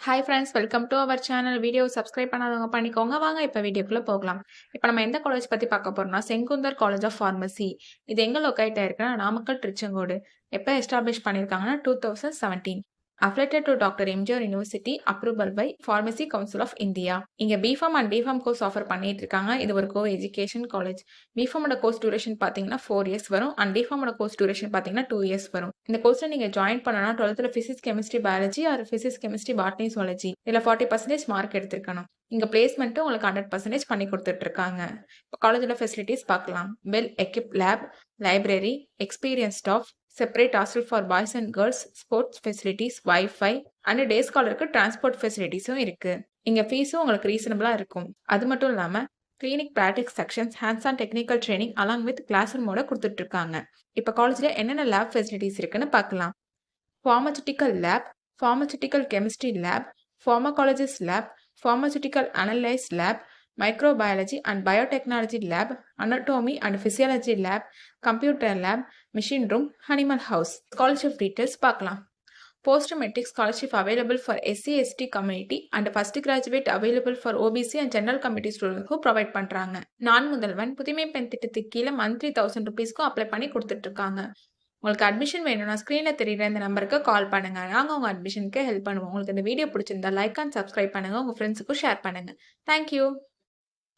Hi friends, welcome to our channel. Video subscribe பண்ணாதவங்க பண்ணிக்கோங்க. வாங்க இப்ப வீடியோக்குள்ள போகலாம். இப்ப நம்ம எந்த காலேஜ் பத்தி பார்க்க போறோம்னா செங்குந்தர் காலேஜ் ஆஃப் பார்மசி. இது எங்க லொகேட் ஆயிருக்குன்னா நாமக்கல் திருச்செங்கோடு. எப்ப establish பண்ணிருக்காங்கன்னா 2017. Affiliated to Dr. MGR University, approval by Pharmacy Council of India. இங்க BPharm and DPharm course offer பண்ணிட்டு இருக்காங்க. இது ஒரு co education college. BPharm course duration பாத்தீங்கன்னா 4 இயர்ஸ் வரும் அண்ட் DPharm கோர்ஸ் டியூரேஷன் பாத்தீங்கன்னா 2 இயர்ஸ் வரும். இந்த கோர்ஸ்ல நீங்க ஜாயின் பண்ணனா 12th physics chemistry biology R physics chemistry botany zoology இதுல 40% மார்க் எடுத்திருக்கணும். இங்க பிளேஸ்மெண்ட் உங்களுக்கு 100% பண்ணி கொடுத்துட்டு இருக்காங்க. இப்போ காலேஜ்ல ஃபெசிலிட்டிஸ் பார்க்கலாம். Well equipped lab, library, experience staff, separate hostel for boys and girls, sports facilities, wifi and day ஸ்காலருக்கு டிரான்ஸ்போர்ட் ஃபெசிலிட்டிஸும் இருக்கு. இங்க ஃபீஸும் உங்களுக்கு ரீசனபிளா இருக்கும். அது மட்டும் இல்லாம clinic practice sections, hands on technical training along with class ரூமோட கொடுத்துட்டு இருக்காங்க. இப்போ காலேஜ்ல என்னென்ன லேப் ஃபெசிலிட்டிஸ் இருக்குன்னு பார்க்கலாம். Pharmaceutical lab, pharmaceutical chemistry lab, pharmacologist lab, pharmaceutical analysis lab, microbiology and biotechnology lab, anatomy and physiology lab, computer lab, machine room, animal house. Scholarship details பார்க்கலாம். Post metric scholarship available for SC/ST community and first graduate available for OBC and general committee students who provide பண்றாங்க. நான் முதல்வன் புதுமை பெண் திட்டத்துக்கு கீழே monthly 1000 rupeesக்கு apply பண்ணி கொடுத்துட்டு இருக்காங்க. உங்களுக்கு அட்மிஷன் வேணும்னா ஸ்க்ரீனில் தெரியுற இந்த நம்பருக்கு கால் பண்ணுங்க. நாங்கள் உங்கள் அட்மிஷனுக்கு ஹெல்ப் பண்ணுவோம். உங்களுக்கு இந்த வீடியோ பிடிச்சிருந்தா லைக் அண்ட் சப்ஸ்கிரைப் பண்ணுங்க. உங்கள் ஃப்ரெண்ட்ஸுக்கும் ஷேர் பண்ணுங்க. Thank you.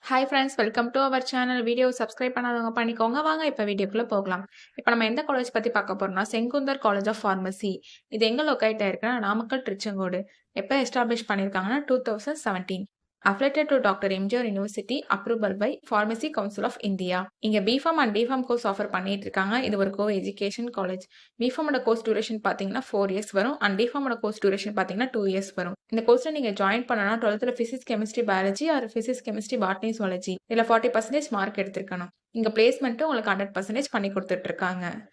Hi friends, welcome to our channel. Video subscribe பண்ணாதவங்க பண்ணிக்கோங்க. வாங்க இப்போ வீடியோக்குள்ள போகலாம். இப்போ நம்ம எந்த காலேஜ் பத்தி பார்க்க போறோம்னா செங்குந்தர் காலேஜ் ஆஃப் பார்மசி. இது எங்க லொகேட் ஆயிருக்குன்னா நாமக்கல் திருச்செங்கோடு. எப்போ establish பண்ணிருக்காங்கன்னா 2017. Affiliated to Dr. MGR University, approval by Pharmacy Council of India. இங்க BPharm and DPharm course offer பண்ணிட்டு இருக்காங்க. இது ஒரு co education college. BPharm course duration பாத்தீங்கன்னா 4 இயர்ஸ் வரும் அண்ட் DPharm கோர்ஸ் டியூரேஷன் பாத்தீங்கன்னா 2 இயர்ஸ் வரும். இந்த கோர்ஸ்ல நீங்க ஜாயின் பண்ணனா 12th physics chemistry biology R physics chemistry botany zoology இதுல 40% மார்க் எடுத்திருக்கணும். இங்க பிளேஸ்மெண்ட் உங்களுக்கு 100% பண்ணி கொடுத்துட்டு இருக்காங்க.